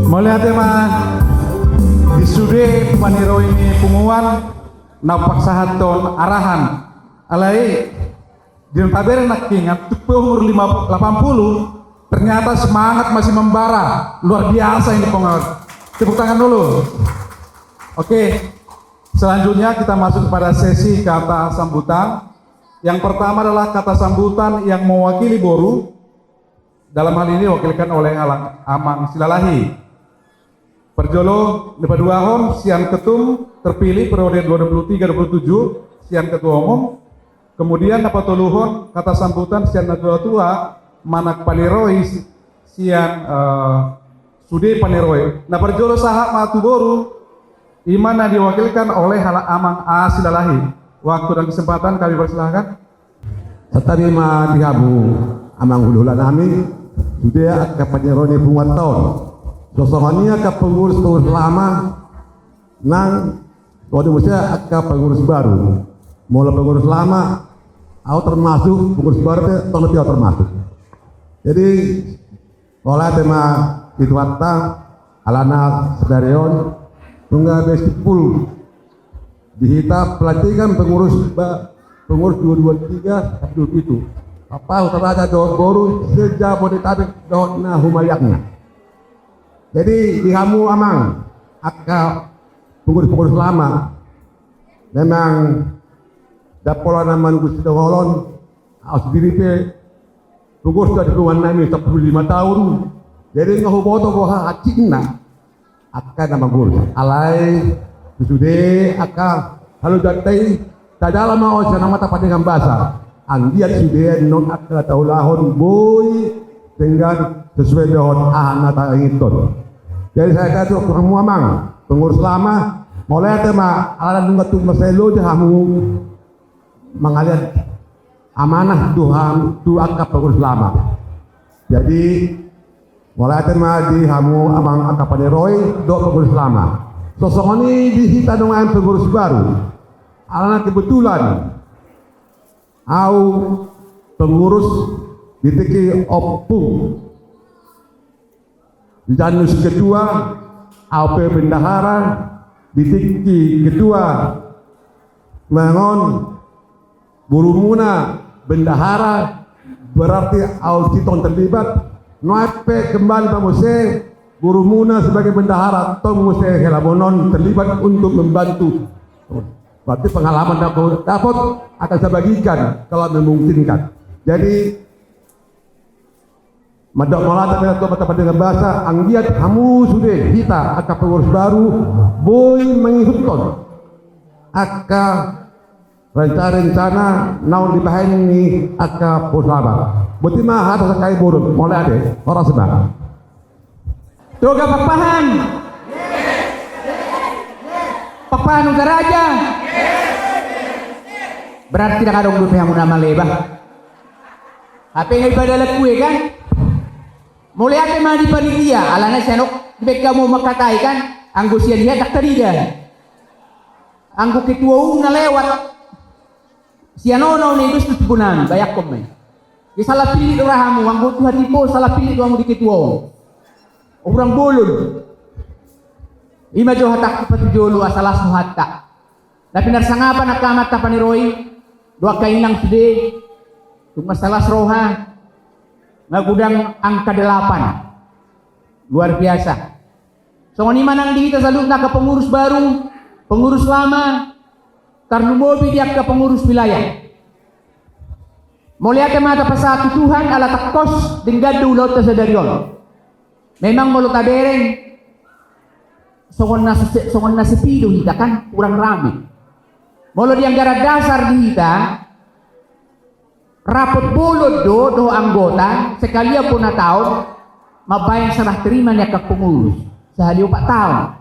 Melihat tema di sude paniro ini punguan napak sahaton arahan alai di tabere naking umur 80 ternyata semangat masih membara luar biasa ini pengawas. Tepuk tangan dulu. Oke, selanjutnya kita masuk kepada sesi kata sambutan. Yang pertama adalah kata sambutan yang mewakili Boru, dalam hal ini diwakilkan oleh Amang Silalahi. Perjolo lepa dua hom sian ketum terpilih periode 2023-2027 sian ketua umum. Kemudian dapat toluhon kata sambutan sian ketua tua manak paniroi sian sude paniroi. Nah perjolo sahak matu Boru imana diwakilkan oleh Amang A Silalahi. Waktu dan kesempatan kami persilahkan. Tetapi ma dihabu amang hululan kami sudah ke paniroi puluhan tahun. Sosoknya ke pengurus lama nang waktu musia ke pengurus baru. Mulai pengurus lama, aku termasuk pengurus baru itu lebih termasuk. Jadi oleh tema itu waktu alana sedarion tunggal bestipul dihita pelantikan pengurus 223 Abdul itu. Apa utaraja baru sejak Bodetabek dona humayaknya. Jadi di kamu amang akka pengurus lama memang dapola nama Gusti Dawolon aus diripe pengurus dari ruang nami 15 tahun jadi ngahuboto boha acingna akka nama guru alai sude akka halu datai tadala mau sana mata dengan bahasa anggiat sude non akka taulahon boy dengan sesuai dengan anak itu. Jadi saya kata kamu amang pengurus lama mulai tema alat nunggu maselo jahamu mengalir amanah Tuhan tu akap pengurus lama. Jadi mulai tema di hamu amang akap paniroi do pengurus lama. Sosok ini dihita dengan pengurus baru. Alana kebetulan au pengurus ditiki opung di Janus kedua AP bendahara ditiki kedua mengon burumuna bendahara berarti ausiton terlibat noape kembali pamose burumuna sebagai bendahara tong muse helabonon terlibat untuk membantu. Berarti pengalaman dapat akan saya bagikan kalau memungkinkan. Jadi madak malata pada dengan bahasa anggiat kamu sudah kita akan pengurus baru boy mengikutkan aka rencana naun dibahain ini aka puslama berarti mah ada sekali buruk mulai ada orang sebab toga papahan papahan udah raja berarti tidak ada orang yang nama lebah apa yang ibadah lekue kan mulai ada mah di panitia, alana senok mereka mau makatai kan, anggo sian dia tak terida, anggo ketua umum lewat, sianono nih dus tujuan, banyak komen. Di salah pilih rahamu, anggo tuh hatipo salah pilih tuamu di ketua, orang bolon. Ima jo hatak seperti jolu asalas hatak. Tapi narsangapa nakamat tapaniroi, dua kainang sude, tuh masalah roha. Ngagudang angka 8 luar biasa. So ini manang di kita salutna ke pengurus baru, pengurus lama, karena mobil dia ke pengurus wilayah. Mulai ke mata pasatu Tuhan ala takos dengan dulot tasadarion. Memang mulut tabereng, songon nasepido kita kan kurang rame. Mulut yang gara dasar di kita. Rapot bolot do anggota sekalian pun tahun mabayang serah terima niya ke pengurus sehari 4 tahun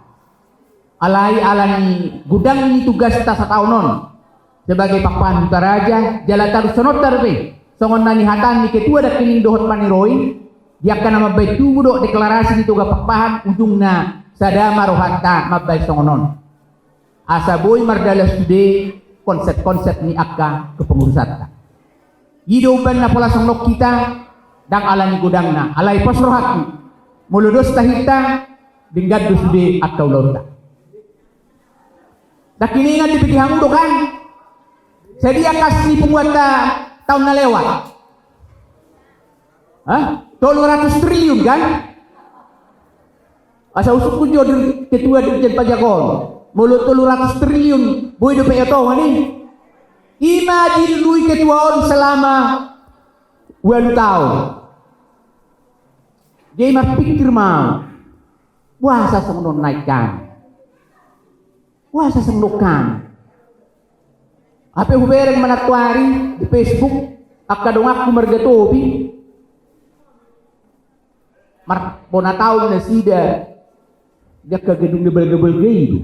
alai alani gudang ini tugas kita 1 tahun non sebagai pakpan utaraja jalan taruh sonot tarbe songon nanihatan ni ketua dak kining dohot paniroi dia kana mabay tugo do deklarasi dito gapakpahan ujungna sada marohanta mabay songonon asa boy mardalas today konsep-konsep ni akka kepengurusan ta hidupan na pola songnok kita dang alani gudangna alai pasrohaki muludos tahita dinggad dusde atau lonta dak kiningan dipitihamu do kan sedia kasih penguata tahun na lewat 200 triliun kan asa usuk kunjo ketua dirjen pajakon mulut 200 triliun boy do peto ngani ima dilui ketua on selama 2 tahun dia mah pikir mau puasa sengnon naikkan puasa sengnokan apa hubereng manatuari di Facebook akadong aku margatobi bona tahu na sida dia ke gedung gebel-gebel geidu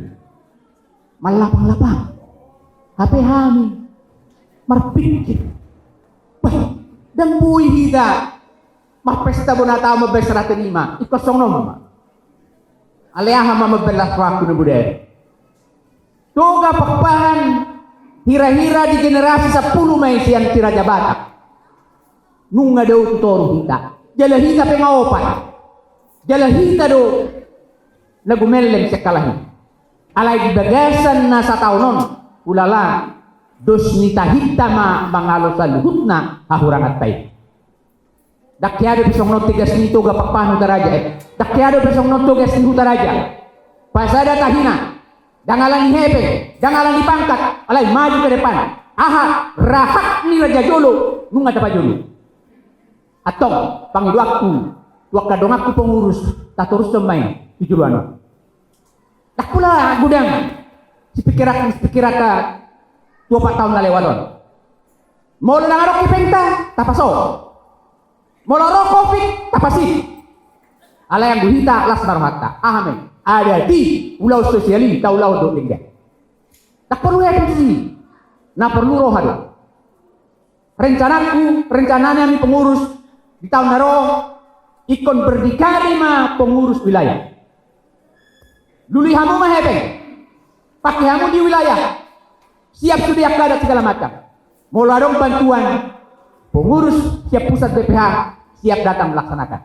malapang-lapang HP hami marpikir bah dan bui hida pesta bona tahu mabesra terima ikosong nomma aleha mabelas waktu na budaya toga pakpahan hira-hira di generasi 10 may siyan tira jabatak nunga daw tutoro hita jala hita pengaopat jala hita do nagumelleng sekalahi alay dibagasan na sa taunon ulala dos nita hita mangalo sa luhut na hahurangat tayo dakyado bisong notigas nito gapakpano daraja dakyado bisong notigas nito daraja pasada tahina dangalan ni hepe dangalan ni pangkat alay maju ke depan aha rahak ni raja jolo nunga tapa jolo atong pangidu aku wakadong aku pengurus tak terus semai tujuan tak pula gudang sepikirakan 24 tahun na lewat mau nangarok ipenta tapaso mau lorok covid tapasi ala yang guhita las barhata amen ada di ulau sosiali tau ulau do lingga tak perlu ya sih na perlu rohado rencananya mi pengurus di tahun naro ikon berdikari ma pengurus wilayah luli hamu mah hebeng pakai hamu di wilayah siap sudah kada segala macam mau ladong bantuan pengurus siap pusat BPH siap datang melaksanakan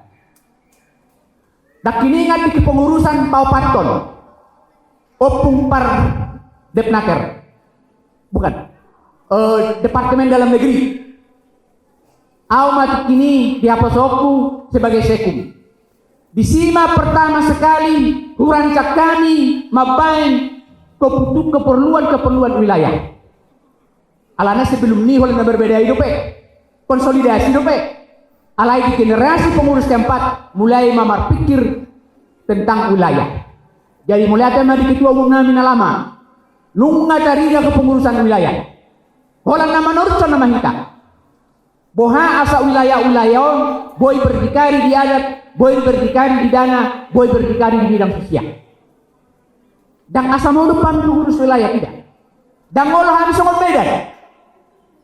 dak kiningan di kepengurusan Paupaton opung par Depnaker bukan Departemen Dalam Negeri Aumat kini diaposoku sebagai sekum. Di sima pertama sekali hurancak kami mabain keperluan wilayah. Alana sebelum ni oleh berbeda hidup konsolidasi hidup alai di generasi pengurus keempat mulai mamar pikir tentang wilayah. Jadi mulai ada di ketua umum nami lama nunga dari kepengurusan wilayah. Holang nama norco nama hita. Boha asa wilayah-wilayah boy berdikari di adat, boy berdikari di dana, boy berdikari di bidang sosial. Dan asa mau depan pengurus wilayah tidak. Dan ngolah habis sama Medan.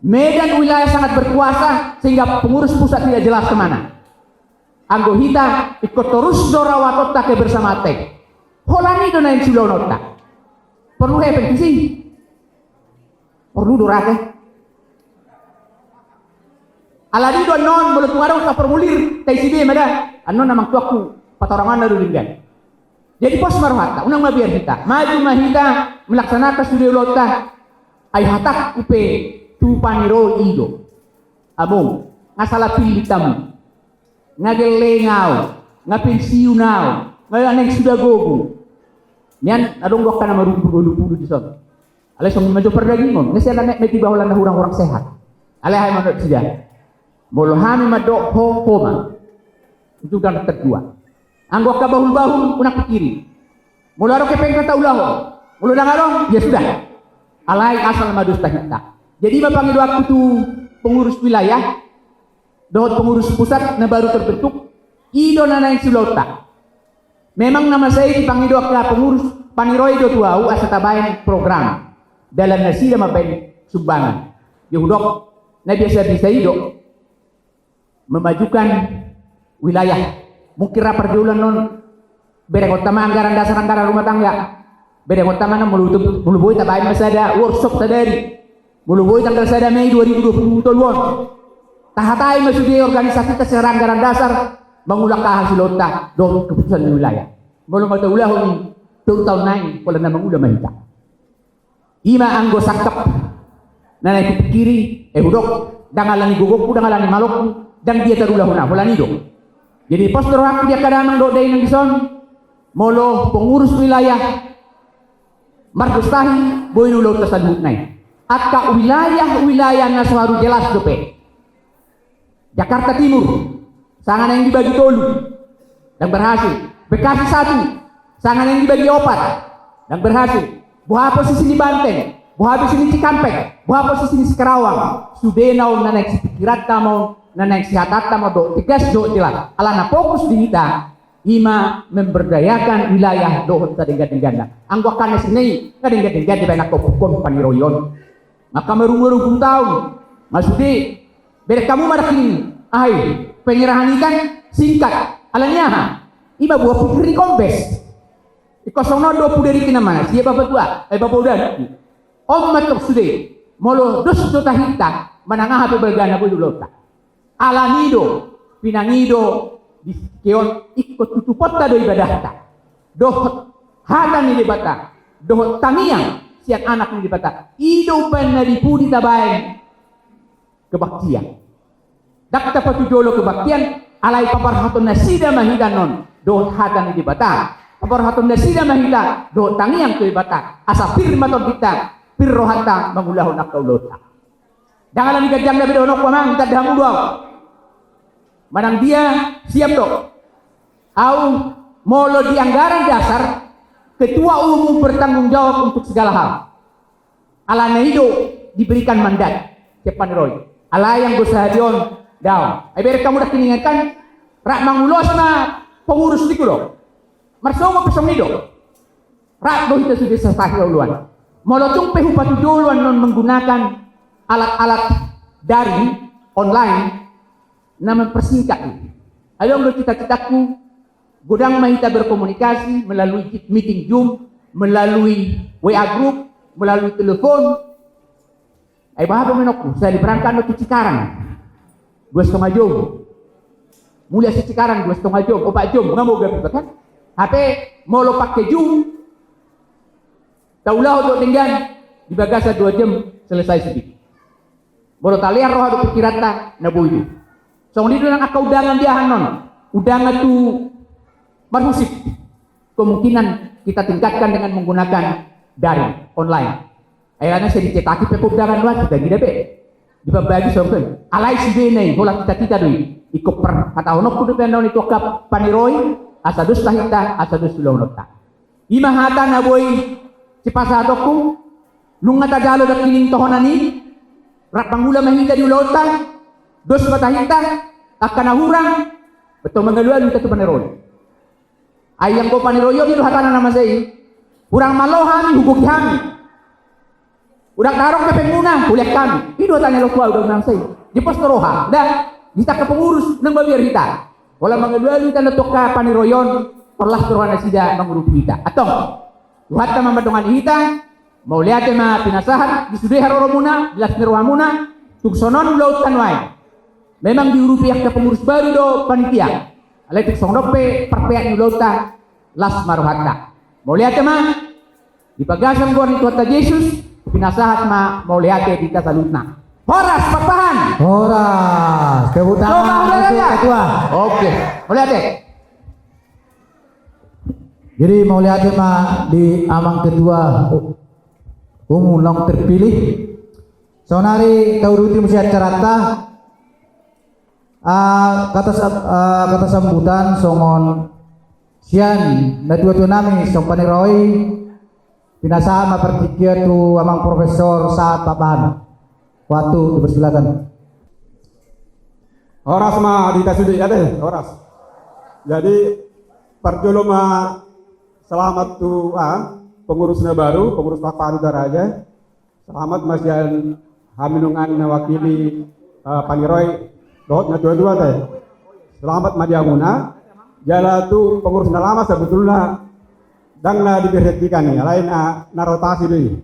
Medan wilayah sangat berkuasa sehingga pengurus pusat tidak jelas kemana. Anggo hita ikut terus dorawatota ke bersama teh. Holani donain sulonota. Perlu repetisi. Perlu dorake. Aladi do non mulut ngarong ka formulir tay sibe mada anon namang tuaku patorangan na dulinggan. Jadi pos marhata unang mabiar kita maju mahita melaksanakan studi lota ay hatak upe tu paniro ido abong ngasala pilih tamu ngagelengau ngapinsiunau ngalaneng sudah gogo nian adong gok kana marubu di son alay song maju perdagingon ngesi ana nek tiba holan orang-orang sehat alay hay manot sida Molohami madok homa itu dan kedua. Anggok ka bahul-bahul unak kiri. Mularo ke pengka taulah. Mulu dangarong ya sudah. Alai asal madus tahita. Jadi bapak ngidu aku tu pengurus wilayah dohot pengurus pusat na baru terbentuk ido nanaing sulota. Memang nama saya dipangidu aku pengurus paniroi do tuau asa tabayan program dalam nasi dan mabain sumbangan. Yudok na biasa ido memajukan wilayah. Mungkin perjualan non bereng utama anggaran dasar anggaran rumah tangga. Bereng utama non muluboi tabai masada workshop tadari. Muluboi tanggal sada Mei 2020 tolong. Tahatai masudi organisasi secara anggaran dasar mengulak hasil lota do keputusan wilayah. Belum ada ulah ni tahun naik kalau nama ulah mahita. Ima anggo sakap nanai kiri hudok dangalani gugokku dangalani malokku dan dia terulah huna fulani do. Jadi postur hak dia kadang do dai nang dison molo pengurus wilayah margustahi boinu lo tersebut naik. Akka wilayah naswaru jelas dope. Jakarta Timur sangan yang dibagi tolu dan berhasil. Bekasi 1 sangan yang dibagi 4 dan berhasil. Buah posisi di Banteng, buah posisi di Cikampek, buah posisi di Karawang. Sudenau nanek pikiran tamu, nanek sehat tamu do tegas do jelas. Alana fokus di kita ima memberdayakan wilayah do sadenggan-denggan. Anggokan sini kadenggan-denggan di banyak kopukon paniroyon. Maka merung-merung tahun. Maksudnya beri kamu marakin penyerahan ikan singkat alanya ima buah pikir di kombes ikosong 20 dari kinamana siapa bapak tua bapak udah matok sudah molo dos do tahita manangah hape belgana bu dulu ta alanido pinangido di keon ikut tutupot ta do ibadah ta do hatan ni debata do tamiang siang anak ni debata ido penaripu di tabain kebaktian dakta patujolo kebaktian alai paparhatun nasida mahidanon do hadan di bata paparhatun nasida mahida do tangiang ke bata asa firmaton kita pirrohata mangulahon akaulota dangalan gajang na bidonok pamang kita dahamu doang manang dia siap do au molo di anggaran dasar ketua umum bertanggung jawab untuk segala hal alana hidup diberikan mandat Cepan Roy ala yang gosadion daw. Ay beri kamu dah kiningatkan rak mangulos na pengurus di kulo. Marsomo pesong nido. Rak do kita sudah selesai uluan. Molotung pehu patujuluan non menggunakan alat-alat daring online na mempersingkat ini. Ayo lo cita-citaku gudang mahita berkomunikasi melalui meeting Zoom, melalui WA group, melalui telepon. Ay bahaba menokku saya diperangkan lo Cikarang. 2,5 jam. Mulia si Cikarang 2,5 jam. 4 jam. Nggak mau gabung kan? HP mau lo pakai Zoom. Taulah untuk tinggal di bagasa 2 jam selesai sedikit. Mau taliar roh ada pikiran tak nabuyu. So ini dengan akau udangan dia hanon. Udangan tu bermusik. Kemungkinan kita tingkatkan dengan menggunakan daring online. Akhirnya saya dicetaki pekop udangan luar kita gila be. Dibagi soalnya alai si benai bola kita doi ikut per kata honok kudu pendon itu kap paniroi asadus tahita asadus tulonota ima hata na boy si pasadokku nunga tajalo dak kining tohonani rak pangula mahita di ulota dos patahita akan hurang betul mengaluan kita tu paniroi ayang ko paniroyo itu hatana nama saya kurang malohan hukuki hami udah tarok ke penguna kuliah kami itu tanya lo tua udah nang saya di pos teroha dah kita ke pengurus nang babiar kita wala mangadua lu tanda toka paniroyon telah teroha sida mengurus kita atau hatta mamadongan kita mau lihat ma pinasahan di sudai haroromuna jelas nirwamuna tuksonon lautan wae memang diurupiah ke pengurus baru do panitia alai tuksondope perpeak di lautan las maruhatta mau lihat ma di pagasan gua itu hatta Yesus pinasahat mau lihat kita salutna. Horas papahan. Horas. Tepuk tangan untuk ketua. Oke. Mau lihat deh. Jadi mau lihat di amang ketua umum long terpilih. Sonari tauruti musiat carata. Kata sambutan songon sian na tua nami song paniroi. Pinasama pertikir tu amang profesor saat papahan. Waktu dipersilakan. Horas mah dita sudi ada horas. Jadi perjolo mah selamat tu pengurusnya baru, pengurus papahan aja. Selamat masian haminungan wakili Paniroy dohot na dua-dua teh. Selamat Madiamuna. Jala tu pengurus na lama sebetulnya dan na diberhentikan nih, lain na rotasi deh.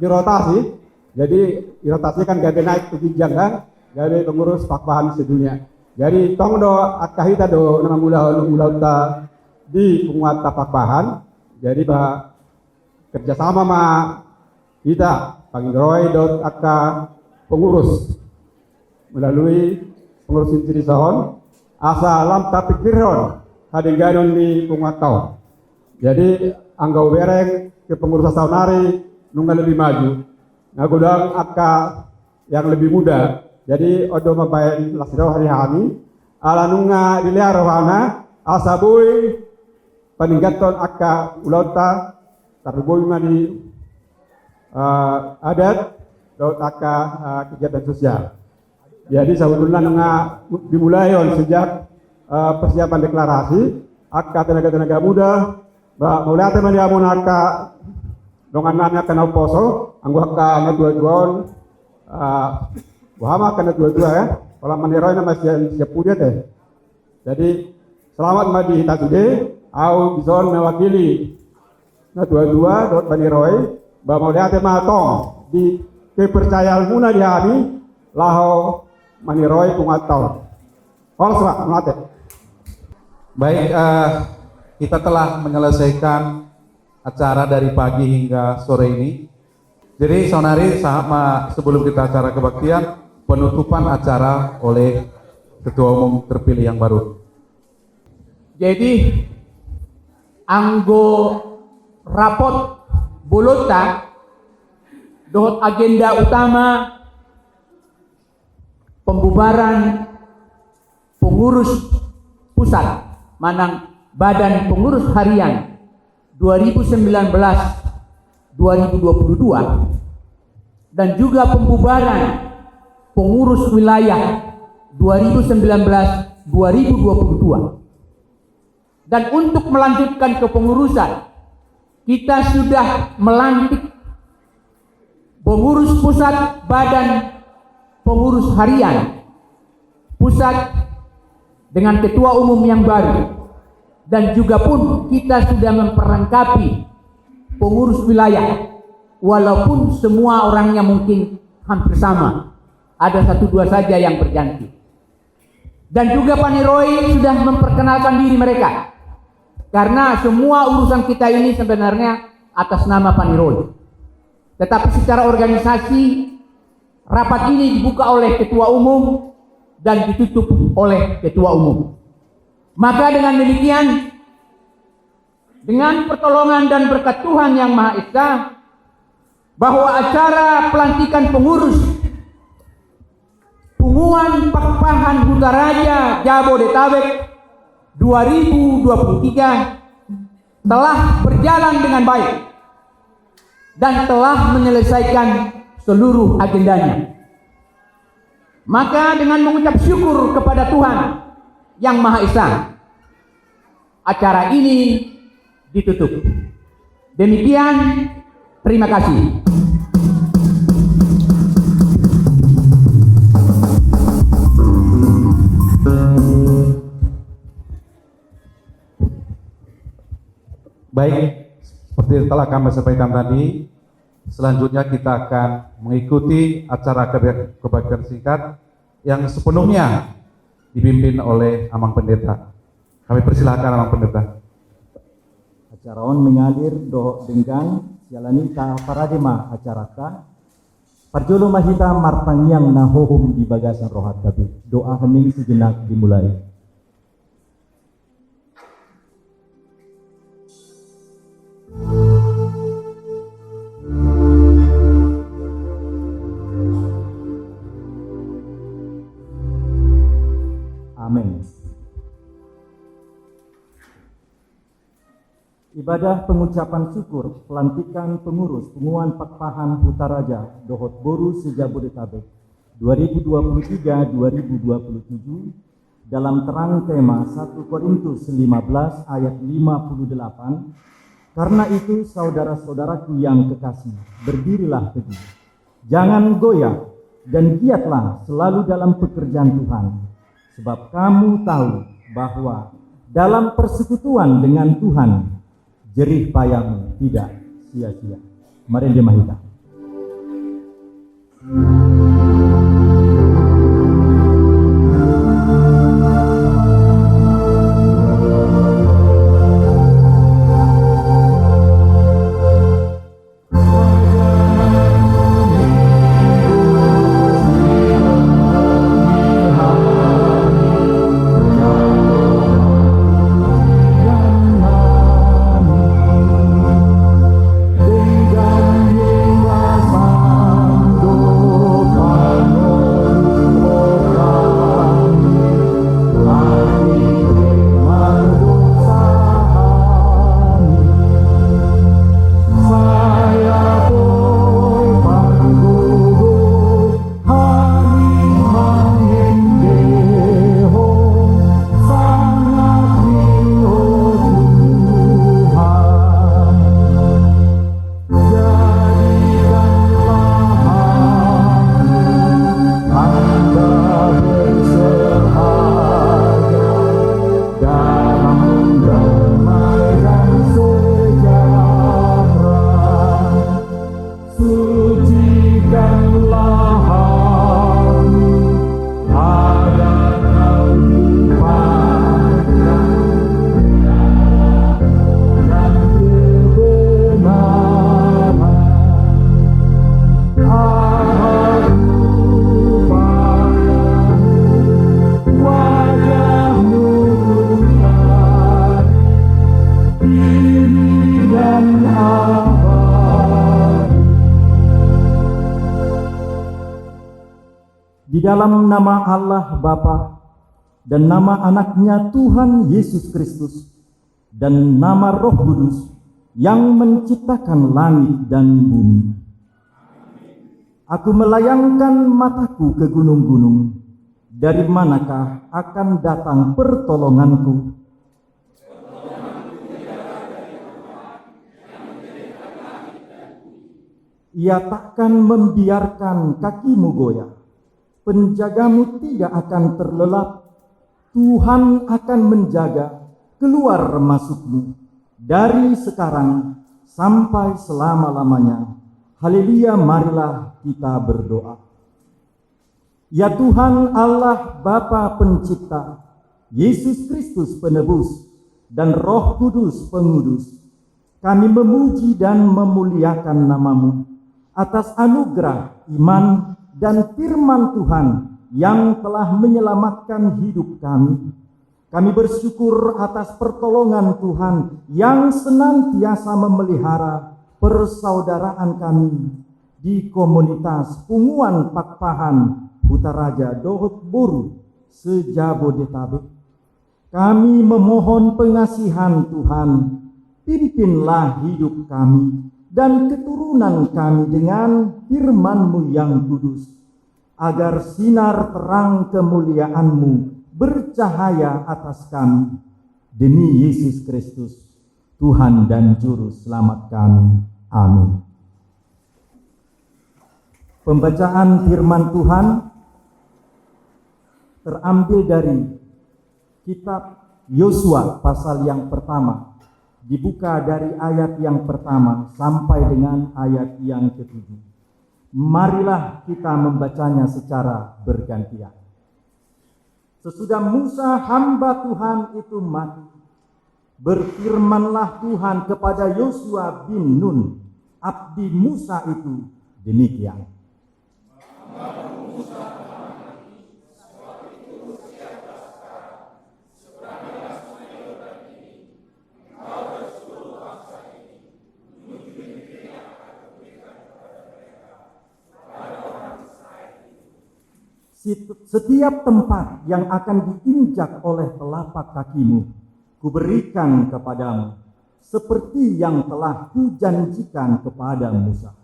Dirotasi, jadi dirotasi kan gabe naik ke jenjang kan, gabe pengurus Pakpahan sedunia. Jadi tong do akahita do nama ulah di penguata Pakpahan. Jadi bah kerjasama sama kita Panginroy dot aka pengurus melalui pengurus Sintiri Sahon asa lam tapi kirhon hadengganon di penguatau. Jadi anggau bereng ke pengurus Saunari nunggal lebih maju. Nah gudang aka yang lebih muda. Jadi odo mabayan lasiro hari kami ala nunga dilia rohana asabui peninggaton aka ulauta tarbui mani adat laut aka kegiatan sosial. Jadi sebetulnya nunga dimulai sejak persiapan deklarasi aka tenaga-tenaga muda mulai teman dia aka donganannya kena poso anggo aka dua-duaan Wahama kena dua-dua ya. Kalau Maniroy nama siap punya teh. Jadi selamat madi tasude, au bison mewakili. Nah dua-dua dot Maniroy, bahwa lihat matong di kepercayaan muna di kami, laho Maniroy pungatau. Kalau serak melatih. Baik, kita telah menyelesaikan acara dari pagi hingga sore ini. Jadi Saunari sama sebelum kita acara kebaktian, penutupan acara oleh Ketua Umum terpilih yang baru. Jadi anggo rapot bolota dohot agenda utama pembubaran pengurus pusat manang Badan Pengurus Harian 2019-2022 dan juga pembubaran pengurus wilayah 2019-2022. Dan untuk melanjutkan kepengurusan, kita sudah melantik pengurus pusat Badan Pengurus Harian pusat dengan ketua umum yang baru, dan juga pun kita sudah memperlengkapi pengurus wilayah, walaupun semua orangnya mungkin hampir sama, ada satu dua saja yang berganti. Dan juga Paniroy sudah memperkenalkan diri mereka, karena semua urusan kita ini sebenarnya atas nama Paniroy. Tetapi secara organisasi, rapat ini dibuka oleh ketua umum dan ditutup oleh ketua umum. Maka dengan demikian, dengan pertolongan dan berkat Tuhan Yang Maha Esa, bahwa acara pelantikan pengurus Punguan Pakpahan Hutaraja Jabodetabek 2023 telah berjalan dengan baik dan telah menyelesaikan seluruh agendanya. Maka dengan mengucap syukur kepada Tuhan Yang Maha Esa, acara ini ditutup. Demikian, terima kasih. Baik, seperti telah kami sampaikan tadi, selanjutnya kita akan mengikuti acara kebaktian singkat yang sepenuhnya dipimpin oleh Amang Pendeta. Kami persilahkan Amang Pendeta. Acara on mengalir doh dengan jalani ka paradema acaraka parjolo mahita martangyang nahohum di bagasan rohat tabi. Doa hening sejenak dimulai. Amin. Ibadah pengucapan syukur pelantikan pengurus Punguan Pakpahan Hutaraja Dohot Boru Sejabodetabek 2023-2027 dalam terang tema 1 Korintus 15 ayat 58. Karena itu saudara-saudaraku yang kekasih, berdirilah teguh. Jangan goyah, dan giatlah selalu dalam pekerjaan Tuhan, sebab kamu tahu bahwa dalam persekutuan dengan Tuhan, jerih payahmu tidak sia-sia. Mari dimahita. Di dalam nama Allah Bapa dan nama anaknya Tuhan Yesus Kristus dan nama Roh Kudus yang menciptakan langit dan bumi. Aku melayangkan mataku ke gunung-gunung. Dari manakah akan datang pertolonganku? Ia takkan membiarkan kakimu goyah. Penjagamu tidak akan terlelap. Tuhan akan menjaga keluar masukmu dari sekarang sampai selama-lamanya. Haleluya, marilah kita berdoa. Ya Tuhan Allah Bapa Pencipta, Yesus Kristus Penebus, dan Roh Kudus Pengudus, kami memuji dan memuliakan nama-Mu atas anugerah iman dan firman Tuhan yang telah menyelamatkan hidup kami. Kami bersyukur atas pertolongan Tuhan yang senantiasa memelihara persaudaraan kami di komunitas Punguan Pakpahan Hutaraja Dohot Boru se-Jabodetabek. Kami memohon pengasihan Tuhan, pimpinlah hidup kami dan keturunan kami dengan firman-Mu yang kudus, agar sinar terang kemuliaan-Mu bercahaya atas kami. Demi Yesus Kristus, Tuhan dan Juru Selamat kami. Amin. Pembacaan firman Tuhan terambil dari kitab Yosua pasal yang pertama. Dibuka dari ayat yang pertama sampai dengan ayat yang ke-7. Marilah kita membacanya secara bergantian. Sesudah Musa hamba Tuhan itu mati, berfirmanlah Tuhan kepada Yosua bin Nun, abdi Musa itu demikian. Setiap tempat yang akan diinjak oleh telapak kakimu, kuberikan kepadamu, seperti yang telah kujanjikan kepada Musa.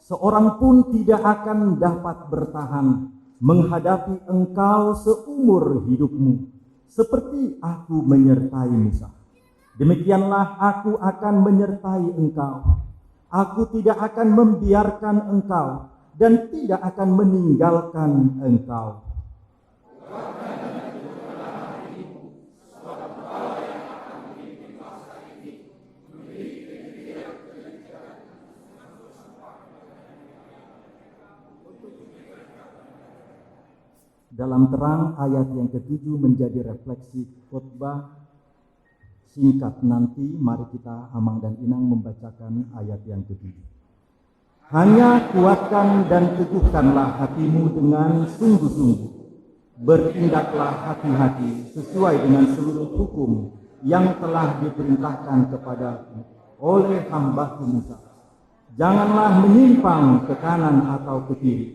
seorang pun tidak akan dapat bertahan menghadapi engkau seumur hidupmu, seperti aku menyertai Musa. Demikianlah aku akan menyertai engkau. Aku tidak akan membiarkan engkau dan tidak akan meninggalkan engkau. Dalam terang ayat yang ketujuh menjadi refleksi khotbah singkat nanti, mari kita Amang dan Inang membacakan ayat yang ketujuh. Hanya kuatkan dan teguhkanlah hatimu dengan sungguh-sungguh. Bertindaklah hati-hati sesuai dengan seluruh hukum yang telah diperintahkan kepadaku oleh hamba-Ku Musa. Janganlah menyimpang ke kanan atau ke kiri,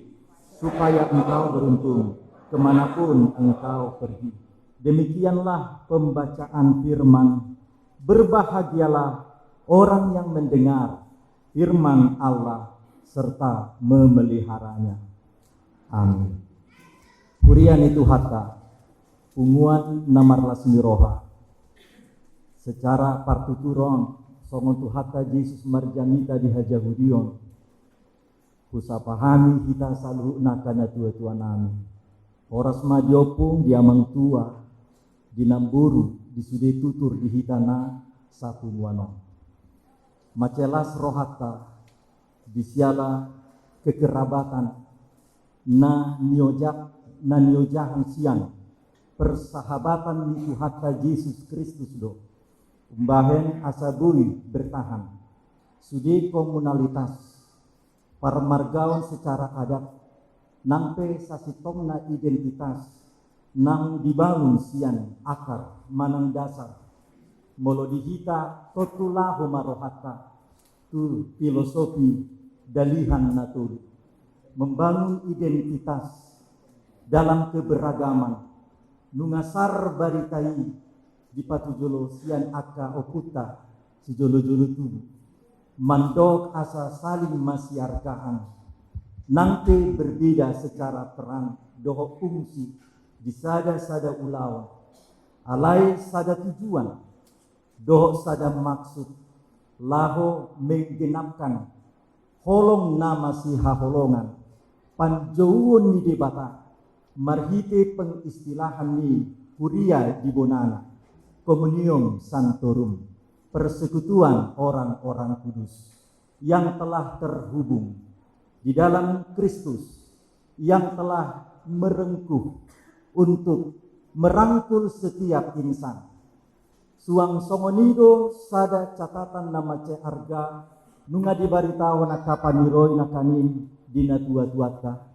supaya engkau beruntung kemanapun engkau pergi. Demikianlah pembacaan firman. Berbahagialah orang yang mendengar firman Allah serta memeliharanya. Amin. Kurian itu hatta, punguan namarlah semiroha. Secara partuturon, songon tu hatta Yesus marjanita di hajahudion. Kusapahami kita selalu nakana tua-tua nami. Oras majopung diamang tua, dinamburu, disude tutur di hitana satu muano. Macelas rohata, disiala kekerabatan, na niojahan siang, persahabatan itu hatta Yesus Kristus do. Umbahen asabui bertahan, sude komunalitas, parmargaon secara adat, nampe sasitongna identitas nang dibangun sian akar manang dasar molo dihita totulah marohata tu filosofi dalihan natur membangun identitas dalam keberagaman nungasar baritai di patujolo sian aka okuta si jolo-jolo tubuh mandok asa saling masiarkaan nanti berbeda secara terang doho fungsi di sada ulawan alai sada tujuan doho sada maksud laho menggenapkan holong nama si haholongan panjauan ni debata marhite pengistilahan ni kuria di bonana komunium santorum persekutuan orang-orang kudus yang telah terhubung di dalam Kristus yang telah merengkuh untuk merangkul setiap insan. Suang songonido sada catatan nama ce harga nunga dibaritawa na kapaniroi na kanin dina tua-tuata.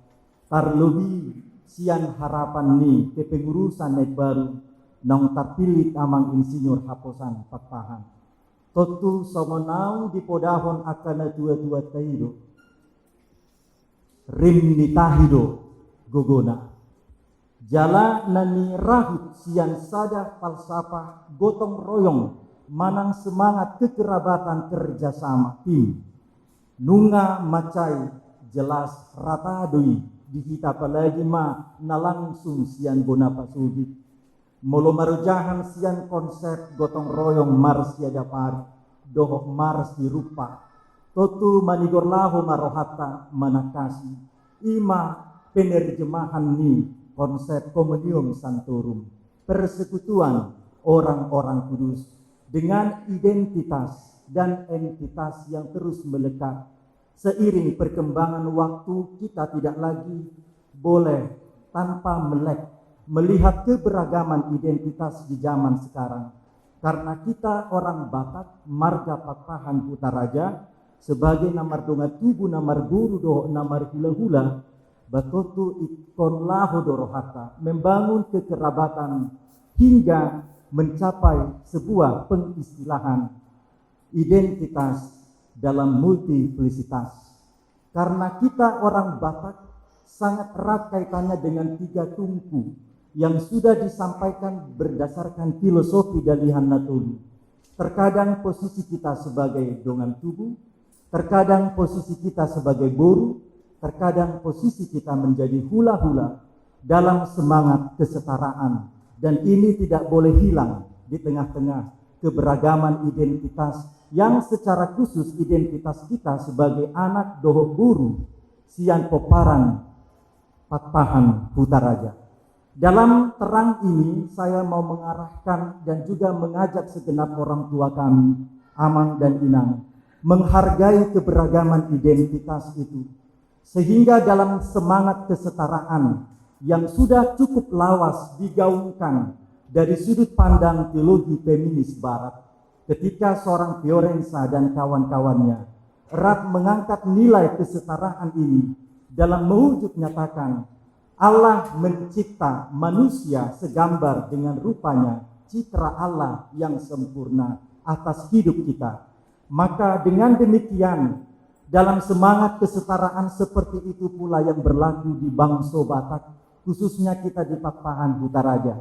Tarlobi sian harapan ni ke pengurusan naik baru nang terpilih amang insinyur haposan pakpahan. Totu songonau di podahon akana tua-tuata hidup. Rimnitahido gogona jala nani rahut sian sada falsafah gotong royong manang semangat kekerabatan kerjasama tim nunga macai jelas rata doi dihita apalagi ma nalangsung sian bonapa sudit molo marujahan sian konsep gotong royong marsia dapari dohok marsi rupa totu manigorlahu marohata manakasi ima penerjemahan ni konsep komunium santorum persekutuan orang-orang kudus dengan identitas dan entitas yang terus melekat seiring perkembangan waktu kita tidak lagi boleh tanpa melek melihat keberagaman identitas di zaman sekarang karena kita orang Batak marga Pakpahan Putaraja sebagai namar donga tubuh namar guru do namar hula-hula batotu ikon lahu dorohata membangun kekerabatan hingga mencapai sebuah pengistilahan identitas dalam multiplisitas karena kita orang Batak sangat erat kaitannya dengan tiga tungku yang sudah disampaikan berdasarkan filosofi dalihan natuli terkadang posisi kita sebagai dongan tubuh Terkadang posisi kita sebagai buruh, terkadang posisi kita menjadi hula-hula dalam semangat kesetaraan, dan ini tidak boleh hilang di tengah-tengah keberagaman identitas yang secara khusus identitas kita sebagai anak doho buruh Sian Poparang Pakpahan Kutaraja. Dalam terang ini saya mau mengarahkan dan juga mengajak segenap orang tua kami, Amang dan Inang, menghargai keberagaman identitas itu, sehingga dalam semangat kesetaraan yang sudah cukup lawas digaungkan dari sudut pandang teologi feminis barat, ketika seorang Fiorenza dan kawan-kawannya erat mengangkat nilai kesetaraan ini dalam mewujud nyatakan Allah mencipta manusia segambar dengan rupanya, citra Allah yang sempurna atas hidup kita. Maka dengan demikian, dalam semangat kesetaraan seperti itu pula yang berlaku di bangsa Batak, khususnya kita di Pakpahan Kutaraja.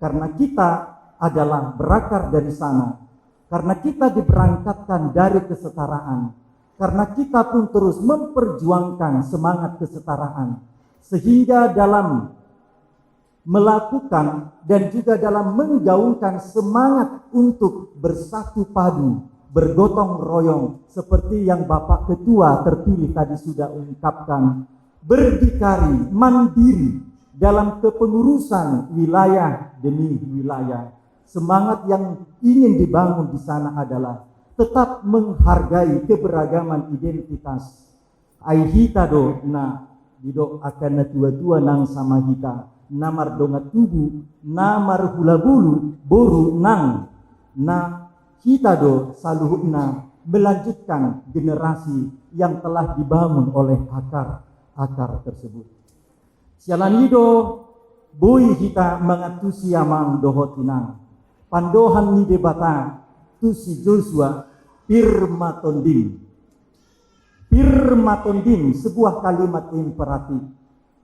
Karena kita adalah berakar dari sana, karena kita diberangkatkan dari kesetaraan, karena kita pun terus memperjuangkan semangat kesetaraan, sehingga dalam melakukan dan juga dalam menggaungkan semangat untuk bersatu padu, bergotong royong, seperti yang Bapak Ketua terpilih tadi sudah ungkapkan, berdikari, mandiri dalam kepengurusan wilayah demi wilayah. Semangat yang ingin dibangun di sana adalah tetap menghargai keberagaman identitas. Aihita do na dido akan na tua-tua nang sama kita, namar dongat tubuh, namar hula bulu, boru nang na kita do saluhutna melanjutkan generasi yang telah dibangun oleh akar tersebut. Sialanido bui kita mengatusi amang dohotinang, pandohan ni debata tusi Joshua Pirmatondim. Pirmatondim, sebuah kalimat imperatif,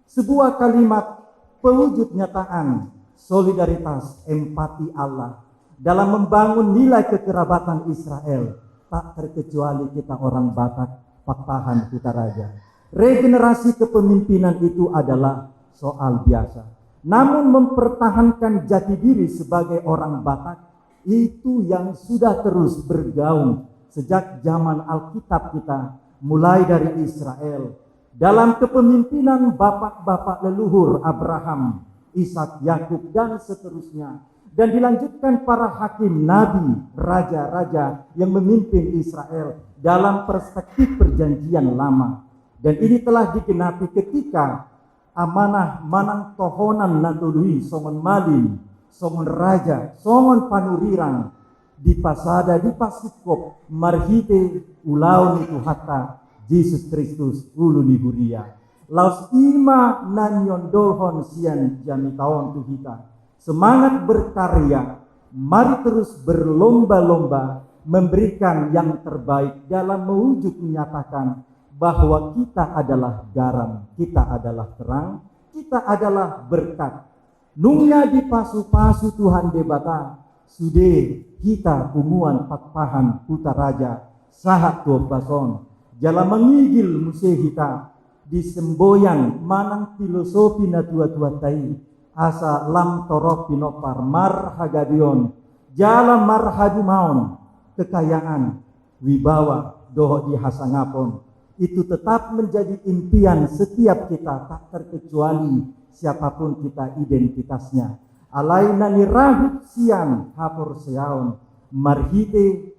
sebuah kalimat pewujud nyataan solidaritas empati Allah dalam membangun nilai kekerabatan Israel, tak terkecuali kita orang Batak Pakpahan Kutaraja. Regenerasi kepemimpinan itu adalah soal biasa. Namun mempertahankan jati diri sebagai orang Batak itu yang sudah terus bergaung sejak zaman Alkitab kita, mulai dari Israel. Dalam kepemimpinan bapak-bapak leluhur Abraham, Ishak, Yakub dan seterusnya. Dan dilanjutkan para hakim, nabi, raja-raja yang memimpin Israel dalam perspektif perjanjian lama. Dan ini telah digenapi ketika amanah manang tohonan natului songon malin, songon raja, songon panurirang, di pasada, di pasikop, marhite ulaun itu hatta Yesus Kristus ulu niburia. Laus ima nanyon dolhon sian jami tahun tuhita. Semangat berkarya, mari terus berlomba-lomba memberikan yang terbaik dalam mewujud menyatakan bahwa kita adalah garam, kita adalah terang, kita adalah berkat. Nungnya dipasu-pasu Tuhan debata, sude kita punguan Pakpahan Kutaraja, sahat tuh bason, jala mengigil musehita, disemboyang manang filosofi na tua-tua tai, asa lam torok pinopar marhagadion, jala marhadumaon, kekayaan, wibawa, doho di hasangapon, itu tetap menjadi impian setiap kita, tak terkecuali siapapun kita identitasnya. Alaina nirahut sian hapor seaon, marhite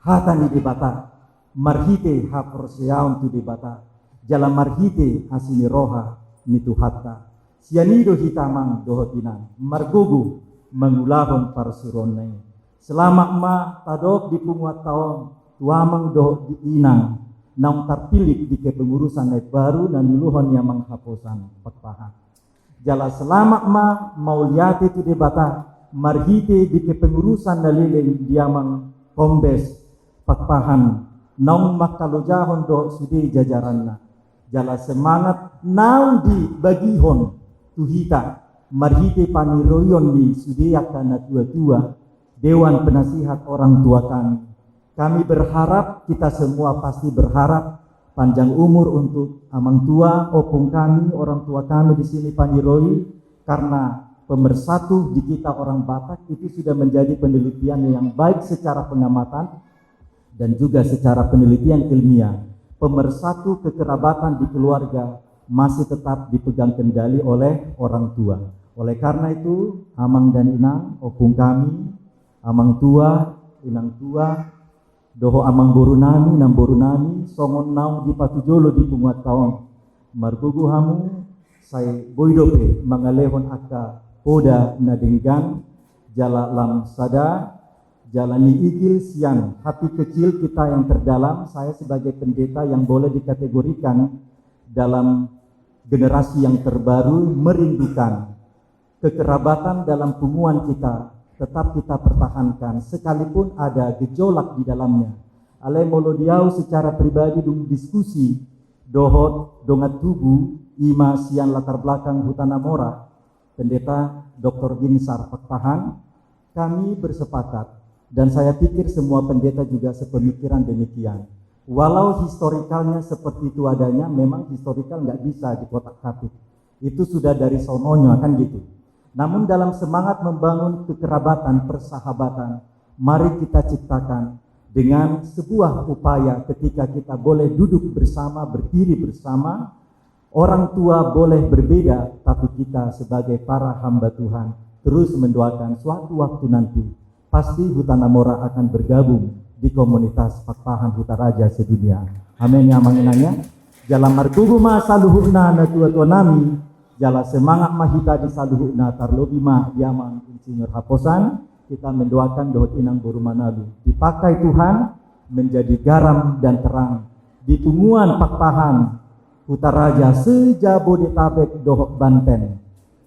hatani debata, marhite hapor seaon tu debata, jala marhite asini roha nitu hatta. Sianido hitamang dohotinang, margugu mengulahon parsuronai. Selamat ma tadok di punguat tahun, tuamang doh di inang, naung terpilih di kepengurusan naik baru dan niluhon yang menghapusan Pakpahan. Jala selamat ma mauliati tu debata, marhite di kepengurusan dalilin diamang kombes Pakpahan, naung makalujahon doh sudi jajaranna. Jala semangat naung di bagihon tuhita, marhite paniroyon di sudiakan tua-tua, Dewan Penasihat Orang Tua kami. Kami berharap, kita semua pasti berharap panjang umur untuk amang tua, opung kami, orang tua kami di sini Paniroi, karena pemersatu di kita orang Batak itu sudah menjadi penelitian yang baik secara pengamatan dan juga secara penelitian ilmiah. Pemersatu kekerabatan di keluarga masih tetap dipegang kendali oleh orang tua. Oleh karena itu, amang dan inang, opung kami, amang tua, inang tua, doho amang boru nami, nam boru nami, songon nau di patujolo di punguat taong. Margugu hamu, say boydope, mangalehon aka poda na denggan, jala lam sada, jalani igil siang, hati kecil kita yang terdalam. Saya sebagai pendeta yang boleh dikategorikan dalam generasi yang terbaru merindukan kekerabatan dalam punguan kita, tetap kita pertahankan sekalipun ada gejolak di dalamnya. Ale molodiau secara pribadi dung diskusi dohot dongat tubuh ima sian latar belakang Hutana Mora, pendeta Dr. Ginsar Pakpahan, kami bersepakat dan saya pikir semua pendeta juga sepemikiran demikian. Walau historikalnya seperti itu adanya, memang historikal nggak bisa dikotak-katik. Itu sudah dari sononya kan gitu. Namun dalam semangat membangun kekerabatan, persahabatan, mari kita ciptakan dengan sebuah upaya ketika kita boleh duduk bersama, berdiri bersama. Orang tua boleh berbeda, tapi kita sebagai para hamba Tuhan terus mendoakan suatu waktu nanti pasti Hutana Mora akan bergabung di komunitas Pakpahan Hutaraja sedunia. Amin ya manginanya. Jalan markugu saluhuna na tua-tua nami, jala semangat mahita di saluhuna tarlobi diamang insinyur Haposan. Kita mendoakan dohot inang boru manalu dipakai Tuhan menjadi garam dan terang di punguan Pakpahan Hutaraja sejabodetabek dohot Banten.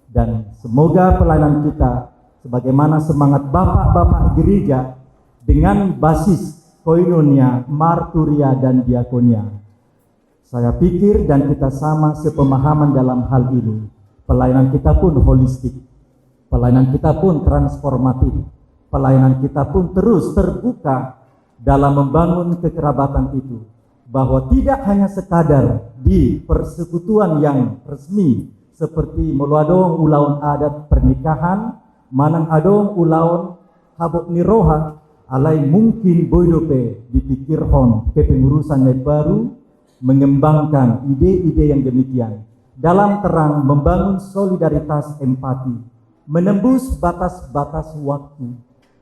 Dan semoga pelayanan kita sebagaimana semangat bapak-bapak gereja dengan basis koinonia, marturia dan diakonia. Saya pikir dan kita sama sepemahaman dalam hal ini. Pelayanan kita pun holistik, pelayanan kita pun transformatif, pelayanan kita pun terus terbuka dalam membangun kekerabatan itu. Bahwa tidak hanya sekadar di persekutuan yang resmi seperti moluadong ulaun adat pernikahan, manang adong ulaun habok niroha, alai mungkin boydope dipikirhon kepengurusan yang baru, mengembangkan ide-ide yang demikian dalam terang membangun solidaritas empati, menembus batas-batas waktu,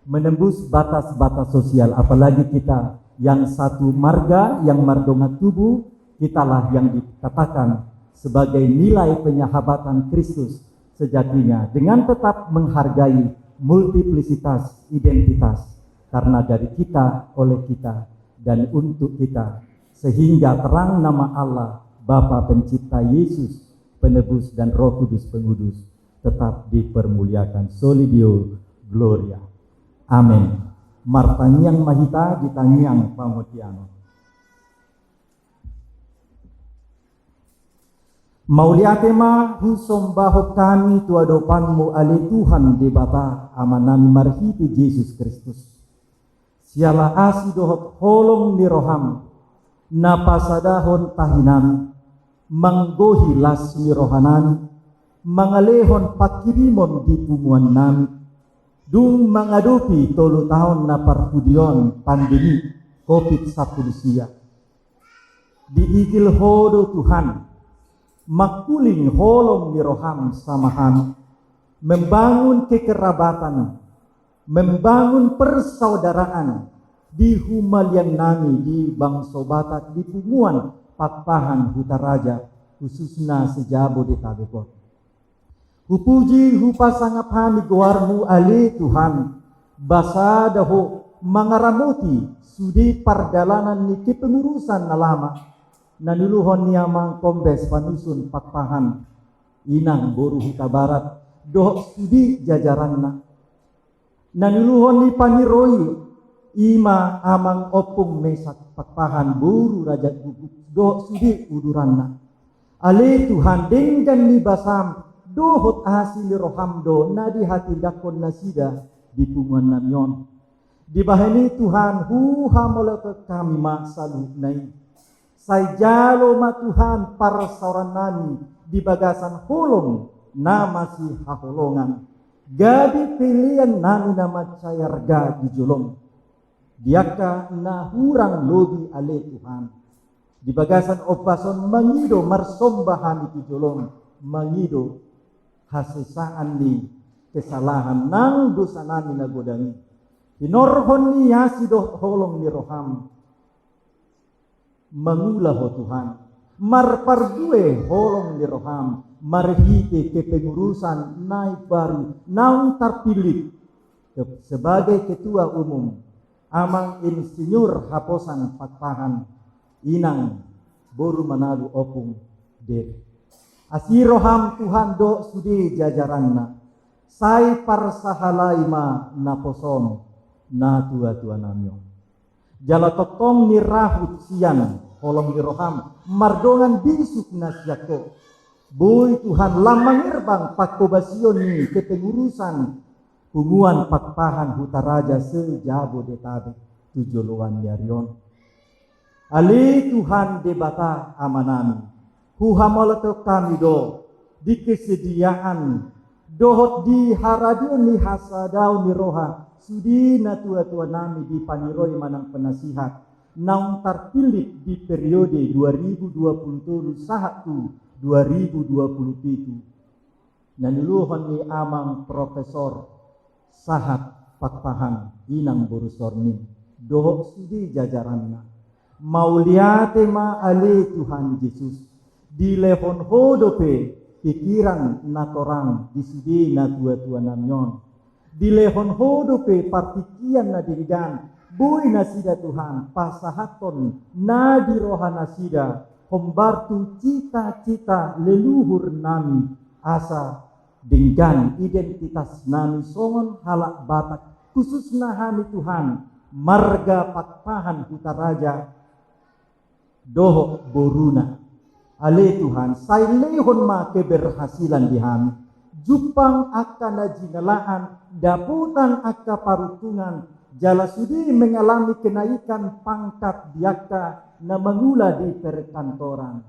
menembus batas-batas sosial. Apalagi kita yang satu marga, yang mardonga tubuh, kitalah yang dikatakan sebagai nilai penyahabatan Kristus sejatinya, dengan tetap menghargai multiplisitas identitas, karena dari kita, oleh kita, dan untuk kita, sehingga terang nama Allah, Bapa Pencipta, Yesus Penebus, dan Roh Kudus Pengudus tetap dipermuliakan. Solidio Gloria. Amin. Martangiang mahita ditangiang pamutiano. Mauliatema husom bahok kami tuadopanmu ale Tuhan di bata amanami marhiti Yesus Kristus. Siala asi dohot holong ni roham napasadahon tahinan manggohi las ni rohanan mangalehon pakirimon di punguan nami dung menghadapi 3 tahun na parpudion pandemi COVID-19 diigil hodo Tuhan makuling holong ni roham samahan membangun kekerabatan, membangun persaudaraan di humalian nami di bangsa Batak di punguan Pakpahan Hutaraja khususnya sejabodetabek. Hupuji hupasangap hani guarmu ali Tuhan basa daho mangaramuti sudi pardalanan ni kepengurusan na lama nanuluhon niyamang kombes panusun Pakpahan inang boru Huta Barat doh sudi jajaranna nanuluhon ni Paniroi ima amang opung mesak Pakpahan boru raja guguk doh sudi uduranna ali Tuhan denggan ni basam dohot hasil rohamdo nadi hati dakon nasida di punguan namyon Di bahani Tuhan huha moleke kami masalu nai. Sai jalo ma Tuhan para sauran nami di bagasan holong nama si haholongan. Gadi pilihan nami nama cayarga di jolong. Diaka na hurang lobi ale Tuhan. Di bagasan opason mangido marsombahan itu jolong. Mangido hasesaan ni kesalahan nang dosa nami nagodangi. Hinorhon ni yasido holong ni roham. Mangulah ho Tuhan. Marpardue holong ni roham. Marhite kepengurusan naik baru. Naung terpilih sebagai ketua umum. Amang insinyur haposan patpahan inang boru manalu opung der. Asiroham Tuhan do sudi jajaranna. Sai parsahalai ma naposom na tua namyo. Jala totong ni rahut sian holong ni roham mardongan bisuk nasyako. Boy Tuhan lamang irbang pakobasion ni kepengurusan hubungan patpahan hutaraja sejabodetabe tujuluan yarion. Ali Tuhan debata amanami. Huhamolato kami do di kesediaan dohot di haradion ni hasadau ni roha sudi na tua-tua nami di paniroi manang penasihat naung terpilih di periode 2027 sahatu 2027 naniluhon ni amang profesor sahat patpahan inang borusorni dohok sudi jajaranna mauliate ma ale Tuhan Yesus di lehon hodope pikiran natorang di sudi na tua-tua namyon di lehon hodope partikian na dirigan boy nasida Tuhan pasahaton na di rohana sida hombartu cita-cita leluhur nami asa dengan identitas nami songon halak batak khususna hami Tuhan marga patpahan hutaraja dohok boruna ale Tuhan sai lehon ma keberhasilan di hami jupang akan najinalaan daputan akka parutungan jala sudi mengalami kenaikan pangkat diaka na mangula di perkantoran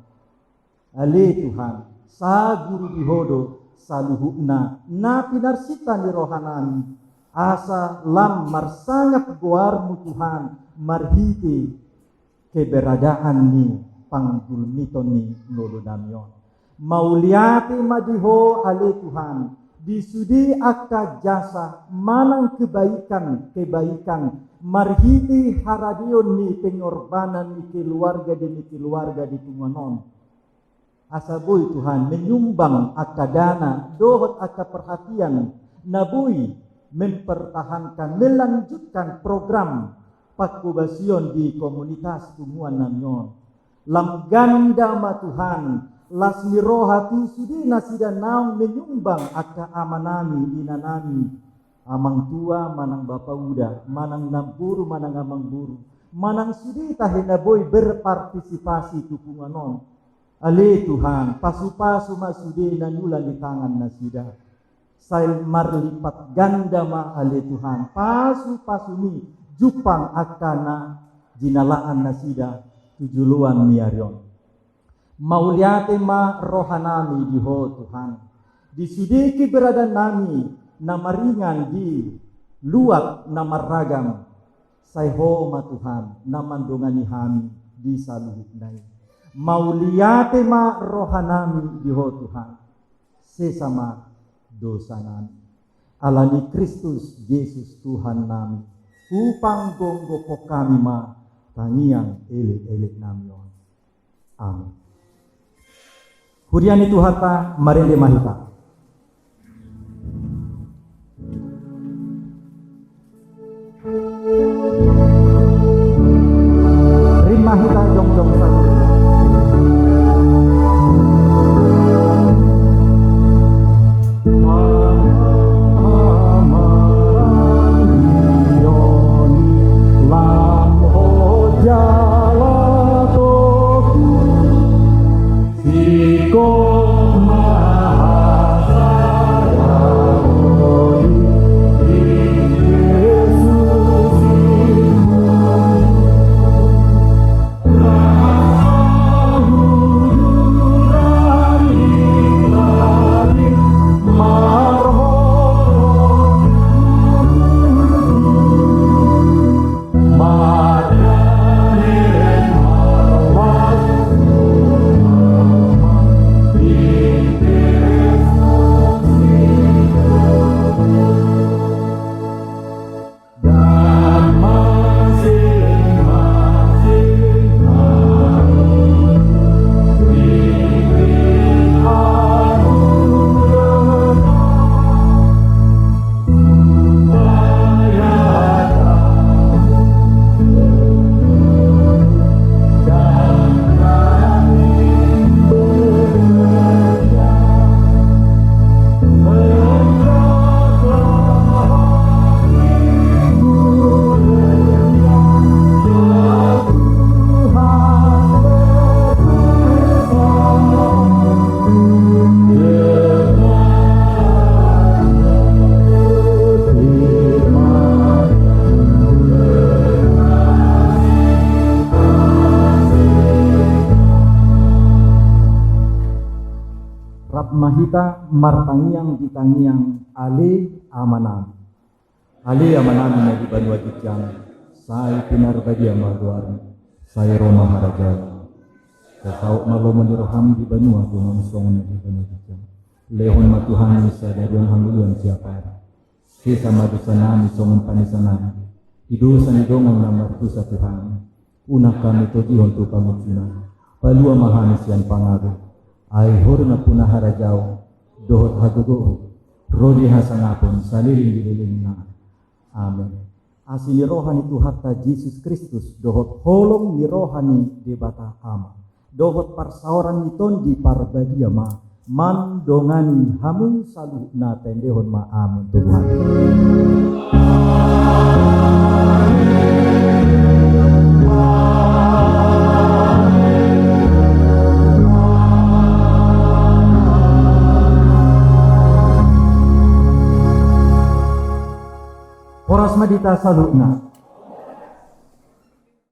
ale Tuhan sa guru dihodo saluhukna na pinarsita ni rohanani asa lam marsangap goarmu Tuhan marhiti keberadaan ni panggulmiton ni nolodamyon mauliati madiho ale Tuhan disudi akka jasa manang kebaikan marhiti haradion ni pengorbanan ni keluarga demi keluarga di Tunganon asaboy Tuhan menyumbang akka dana dohot akka perhatian naboy mempertahankan melanjutkan program pakubasion di komunitas tumuan namyon lam ganda ma Tuhan lasmi roha tu sudi nasida naung menyumbang akka amanami inanami amang tua manang bapa uda manang nampuru manang amang buru manang sudi tahina boy berpartisipasi tupunganon ale Tuhan pasu-pasu masudi nanula di tangan nasida sail marlipat ganda ma ale Tuhan pasu-pasu ni jupang akana jinalaan nasida tujuluan miarion mauliate ma rohanami diho Tuhan disudiki berada nami namaringan di luak namaragam sayho ma Tuhan namandongani hami di saluhuk nai mauliate ma rohanami diho Tuhan sesama dosa nami alani Kristus Yesus Tuhan nami upang gonggo pokami ma tangiang elik-elik namyon amin huriani Tuhata marende mahita rimahita jong-jong satu Siko maha Rap mahita martangiang ditangiang ali amanan. Ali amanan na di banwa jijang. Sai pinarbadia maluar. Sai Roma Maharaja. Kasau malo maniroham di banua dengan song na di banwa jijang. Lehon matuhan sa dari hanguluan siapa. Sisa madusanami songon panisanami. Idusan idongon na martusa Tuhan. Una kami to dihon tu pangutuna. Palua mahanis yan pangaru. Ay hori na punah harajao. Dohot hagudoho. Rodi hasangapon saliling dililing na. Amin. Asli rohani tu hatta Yesus Kristus. Dohot holong ni rohani di bata ama. Dohot parsaoran niton di parbadia ma. Man dongani hamun salu na tendehon ma amin Tuhan. Horas madita salutna